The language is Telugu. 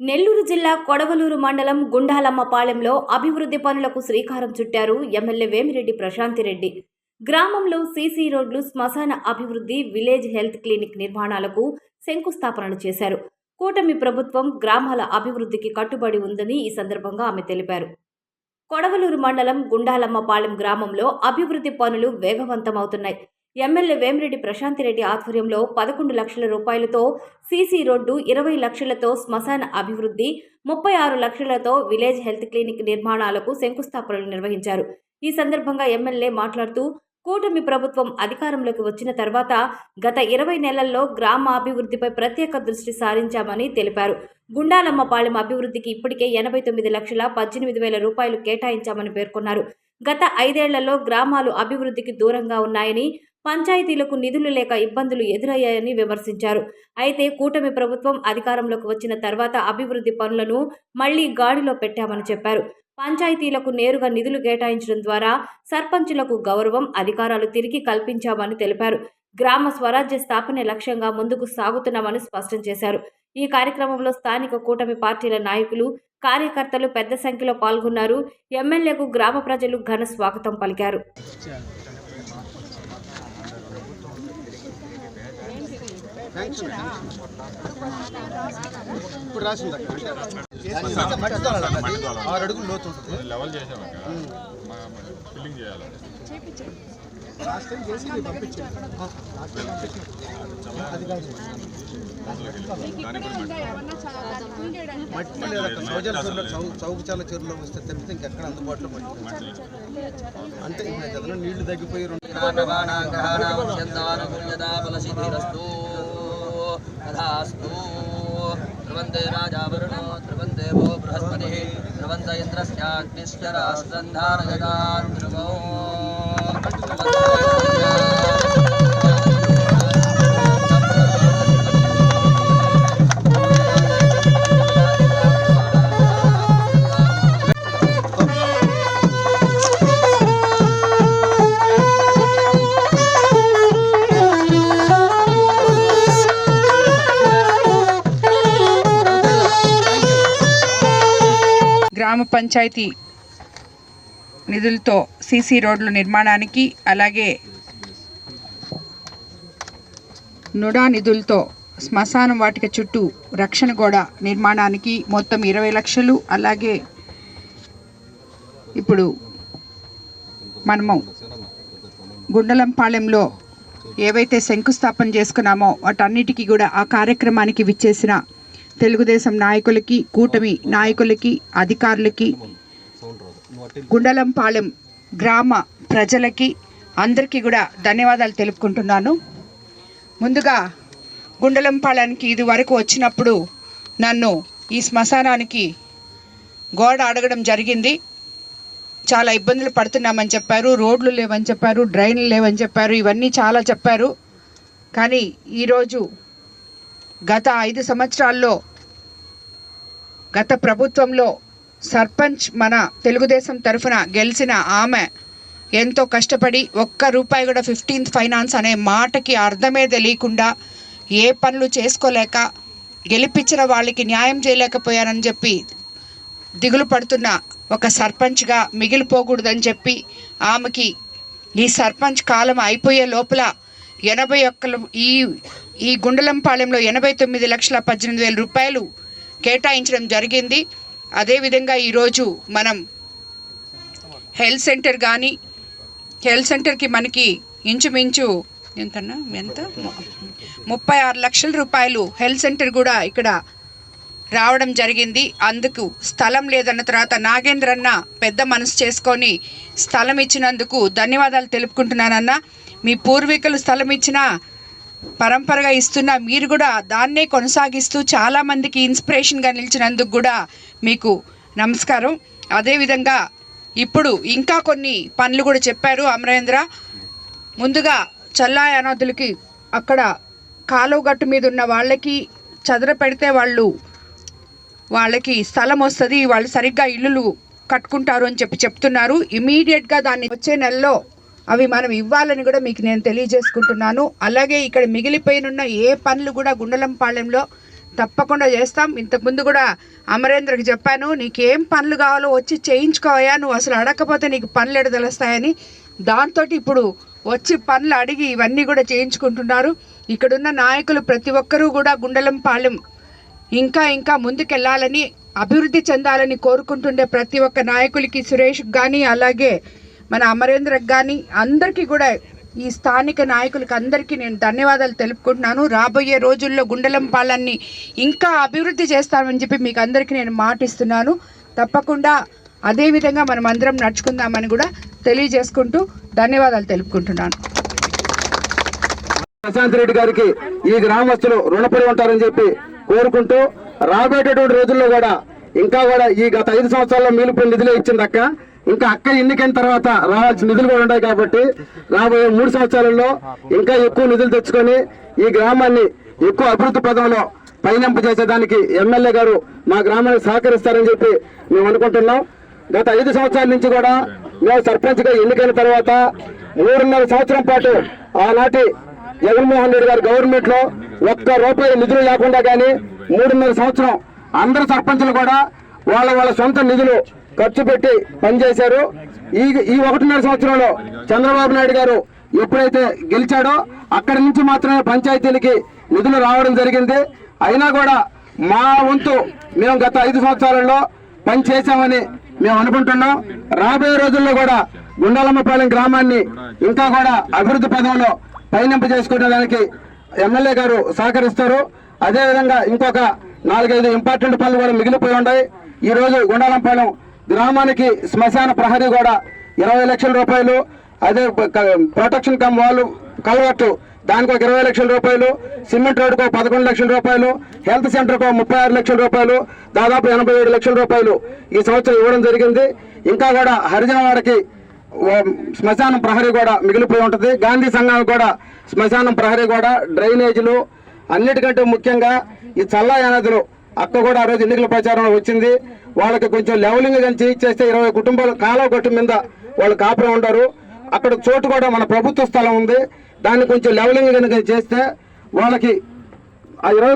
నెల్లూరు జిల్లా కొడవలూరు మండలం గుండాలమ్మపాలెంలో అభివృద్ధి పనులకు శ్రీకారం చుట్టారు ఎమ్మెల్యే వేమిరెడ్డి ప్రశాంతిరెడ్డి. గ్రామంలో సీసీ రోడ్లు, శ్మశాన అభివృద్ధి, విలేజ్ హెల్త్ క్లినిక్ నిర్మాణాలకు శంకుస్థాపనలు చేశారు. కూటమి ప్రభుత్వం గ్రామాల అభివృద్ధికి కట్టుబడి ఉందని ఈ సందర్భంగా ఆమె తెలిపారు. కొడవలూరు మండలం గుండాలమ్మపాలెం గ్రామంలో అభివృద్ధి పనులు వేగవంతమవుతున్నాయి. ఎమ్మెల్యే వేమిరెడ్డి ప్రశాంతిరెడ్డి ఆధ్వర్యంలో 11 లక్షల రూపాయలతో సీసీ రోడ్డు, 20 లక్షలతో శ్మశాన అభివృద్ధి, 36 లక్షలతో విలేజ్ హెల్త్ క్లినిక్ నిర్మాణాలకు శంకుస్థాపనలు నిర్వహించారు. ఈ సందర్భంగా ఎమ్మెల్యే మాట్లాడుతూ, కూటమి ప్రభుత్వం అధికారంలోకి వచ్చిన తర్వాత గత 20 నెలల్లో గ్రామ అభివృద్ధిపై ప్రత్యేక దృష్టి సారించామని తెలిపారు. గుండాలమ్మపాలెం అభివృద్ధికి ఇప్పటికే 89,18,000 రూపాయలు కేటాయించామని పేర్కొన్నారు. గత 5 ఏళ్లలో గ్రామాలు అభివృద్ధికి దూరంగా ఉన్నాయని, పంచాయతీలకు నిధులు లేక ఇబ్బందులు ఎదురయ్యాయని విమర్శించారు. అయితే కూటమి ప్రభుత్వం అధికారంలోకి వచ్చిన తర్వాత అభివృద్ధి పనులను మళ్లీ గాడిలో పెట్టామని చెప్పారు. పంచాయతీలకు నేరుగా నిధులు కేటాయించడం ద్వారా సర్పంచులకు గౌరవం, అధికారాలు తిరిగి కల్పించామని తెలిపారు. గ్రామ స్వరాజ్య స్థాపనే లక్ష్యంగా ముందుకు సాగుతున్నామని స్పష్టం చేశారు. ఈ కార్యక్రమంలో స్థానిక కూటమి పార్టీల నాయకులు, కార్యకర్తలు పెద్ద సంఖ్యలో పాల్గొన్నారు. ఎమ్మెల్యేకు గ్రామ ప్రజలు ఘన స్వాగతం పలికారు. ఇప్పుడు రాసింది 6 అడుగులు లోతు ఉంటుంది. లెవెల్ చేసామక్క ఫిల్లింగ్ చేయాలి. లాస్ట్ టైం చేసి పంపించాను. మట్టి చౌకచాల చెరువులో వస్తే తప్పితే ఇంకెక్కడ అందుబాటులో మట్టి అంటే చదువు నీళ్లు తగ్గిపోయి ధ్రువందే రాజావరుణో ధ్రువందే భో బృహస్పతి ధ్రువంత ఇంద్రస్యాగ్నిశ్చ రాష్ట్రంధారయతా ధ్రువో గ్రామ పంచాయతీ నిధులతో సీసీ రోడ్ల నిర్మాణానికి, అలాగే నుడా నిధులతో శ్మశానం వాటిక చుట్టూ రక్షణ గోడ నిర్మాణానికి మొత్తం 20 లక్షలు, అలాగే ఇప్పుడు మనము గుండలంపాలెంలో ఏవైతే శంకుస్థాపన చేసుకున్నామో వాటన్నిటికీ కూడా ఆ కార్యక్రమానికి విచ్చేసిన తెలుగుదేశం నాయకులకి, కూటమి నాయకులకి, అధికారులకి, గుండలంపాలెం గ్రామ ప్రజలకి అందరికీ కూడా ధన్యవాదాలు తెలుపుకుంటున్నాను. ముందుగా గుండలంపాలెంకి ఇది వరకు వచ్చినప్పుడు నన్ను ఈ శ్మశానానికి గోడ అడగడం జరిగింది. చాలా ఇబ్బందులు పడుతున్నామని చెప్పారు, రోడ్లు లేవని చెప్పారు, డ్రైన్లు లేవని చెప్పారు, ఇవన్నీ చాలా చెప్పారు. కానీ ఈరోజు గత 5 సంవత్సరాల్లో గత ప్రభుత్వంలో సర్పంచ్ మన తెలుగుదేశం తరఫున గెలిచిన ఆమె ఎంతో కష్టపడి ఒక్క రూపాయి కూడా 15th ఫైనాన్స్ అనే మాటకి అర్థమే తెలియకుండా ఏ పనులు చేసుకోలేక గెలిపించిన వాళ్ళకి న్యాయం చేయలేకపోయానని చెప్పి దిగులు పడుతున్న ఒక సర్పంచ్గా మిగిలిపోకూడదని చెప్పి ఆమెకి ఈ సర్పంచ్ కాలం అయిపోయే లోపల 81 ఈ గుండలంపాలెంలో 89,18,000 రూపాయలు కేటాయించడం జరిగింది. అదేవిధంగా ఈరోజు మనం హెల్త్ సెంటర్ కానీ, హెల్త్ సెంటర్కి మనకి ఇంచుమించు ఎంత 36 లక్షల రూపాయలు హెల్త్ సెంటర్ కూడా ఇక్కడ రావడం జరిగింది. అందుకు స్థలం లేదన్న తర్వాత నాగేంద్రన్న పెద్ద మనసు చేసుకొని స్థలం ఇచ్చినందుకు ధన్యవాదాలు తెలుపుకుంటున్నానన్న. మీ పూర్వీకులు స్థలం ఇచ్చిన పరంపరగా ఇస్తున్న మీరు కూడా దాన్నే కొనసాగిస్తూ చాలామందికి ఇన్స్పిరేషన్గా నిలిచినందుకు కూడా మీకు నమస్కారం. అదేవిధంగా ఇప్పుడు ఇంకా కొన్ని పనులు కూడా చెప్పారు అమరేంద్ర. ముందుగా చల్లాయి అనాథులకి అక్కడ కాలువ గట్టు మీద ఉన్న వాళ్ళకి చదర పెడితే వాళ్ళకి స్థలం వస్తుంది, వాళ్ళు సరిగ్గా ఇల్లులు కట్టుకుంటారు అని చెప్తున్నారు. ఇమీడియట్గా దాన్ని వచ్చే నెలలో అవి మనం ఇవ్వాలని కూడా మీకు నేను తెలియజేసుకుంటున్నాను. అలాగే ఇక్కడ మిగిలిపోయినున్న ఏ పనులు కూడా గుండలంపాలెంలో తప్పకుండా చేస్తాం. ఇంతకుముందు కూడా అమరేంద్రకి చెప్పాను, నీకేం పనులు కావాలో వచ్చి చేయించుకోవయా, నువ్వు అసలు అడగకపోతే నీకు పనులు ఎడ తెలుస్తాయని. దాంతో ఇప్పుడు వచ్చి పనులు అడిగి ఇవన్నీ కూడా చేయించుకుంటున్నారు. ఇక్కడున్న నాయకులు ప్రతి ఒక్కరూ కూడా గుండెలంపాలెం ఇంకా ఇంకా ముందుకెళ్ళాలని, అభివృద్ధి చెందాలని కోరుకుంటుండే ప్రతి ఒక్క నాయకులకి, సురేష్కి కానీ అలాగే మన అమరేంద్రకు కానీ అందరికీ కూడా, ఈ స్థానిక నాయకులకి అందరికీ నేను ధన్యవాదాలు తెలుపుకుంటున్నాను. రాబోయే రోజుల్లో గుండెలంపాలెన్ని ఇంకా అభివృద్ధి చేస్తామని చెప్పి మీకు అందరికీ నేను మాటిస్తున్నాను. తప్పకుండా అదేవిధంగా మనం అందరం నడుచుకుందామని కూడా తెలియజేసుకుంటూ ధన్యవాదాలు తెలుపుకుంటున్నాను. ప్రశాంత్ రెడ్డి గారికి ఈ గ్రామస్తులు రుణపడి ఉంటారని చెప్పి కోరుకుంటూ, రాబోయేటటువంటి రోజుల్లో కూడా ఇంకా కూడా ఈ గత 5 సంవత్సరాల్లో మిగిలిపోయిన నిధులే ఇచ్చింది అక్క. ఇంకా అక్క ఎన్నికైన తర్వాత రావాల్సిన నిధులు కూడా ఉన్నాయి కాబట్టి రాబోయే 3 సంవత్సరాలలో ఇంకా ఎక్కువ నిధులు తెచ్చుకొని ఈ గ్రామాన్ని ఎక్కువ అభివృద్ధి పదంలో పయనింప చేసేదానికి ఎమ్మెల్యే గారు మా గ్రామానికి సహకరిస్తారని చెప్పి మేము అనుకుంటున్నాం. గత 5 సంవత్సరాల నుంచి కూడా మేము సర్పంచ్గా ఎన్నికైన తర్వాత 3.5 సంవత్సరం పాటు ఆనాటి జగన్మోహన్ రెడ్డి గారి గవర్నమెంట్ లో ఒక్క రూపాయి నిధులు లేకుండా కానీ 3.5 సంవత్సరం అందరు సర్పంచులు కూడా వాళ్ళ సొంత నిధులు ఖర్చు పెట్టి పనిచేశారు. ఈ 1.5 సంవత్సరంలో చంద్రబాబు నాయుడు గారు ఎప్పుడైతే గెలిచాడో అక్కడి నుంచి మాత్రమే పంచాయతీలకి నిధులు రావడం జరిగింది. అయినా కూడా మా వంతు మేము గత 5 సంవత్సరాలలో పని చేశామని మేము అనుకుంటున్నాం. రాబోయే రోజుల్లో కూడా గుండాలమ్మపాలెం గ్రామాన్ని ఇంకా కూడా అభివృద్ధి పదంలో పయనింప చేసుకోవడానికి ఎమ్మెల్యే గారు సహకరిస్తారు. అదేవిధంగా ఇంకొక 4-5 ఇంపార్టెంట్ పనులు కూడా మిగిలిపోయి ఉన్నాయి. ఈ రోజు గుండాలంపాలెం గ్రామానికి శ్మశాన ప్రహరీ కూడా 20 లక్షల రూపాయలు, అదే ప్రొటెక్షన్ కమ్ వాల్ కల్వర్టు దానికి ఒక 20 లక్షల రూపాయలు, సిమెంట్ రోడ్డుకు 11 లక్షల రూపాయలు, హెల్త్ సెంటర్కు 36 లక్షల రూపాయలు, దాదాపు 87 లక్షల రూపాయలు ఈ సంవత్సరం ఇవ్వడం జరిగింది. ఇంకా కూడా హరిజనవాడకి శ్మశానం ప్రహరీ కూడా మిగిలిపోయి ఉంటుంది. గాంధీ సంఘానికి కూడా శ్మశానం ప్రహరీ కూడా, డ్రైనేజీలు, అన్నిటికంటే ముఖ్యంగా ఈ చల్లాయానదులు అక్క కూడా ఆ రోజు ఎన్నికల ప్రచారంలో వచ్చింది. వాళ్ళకి కొంచెం లెవలింగ్ కానీ చేస్తే 20 కుటుంబాలు కాలువ గట్టు మీద వాళ్ళు కాపురం ఉంటారు. అక్కడ చోటు కూడా మన ప్రభుత్వ స్థలం ఉంది, దాన్ని కొంచెం లెవలింగ్ కనుక చేస్తే వాళ్ళకి ఆ 20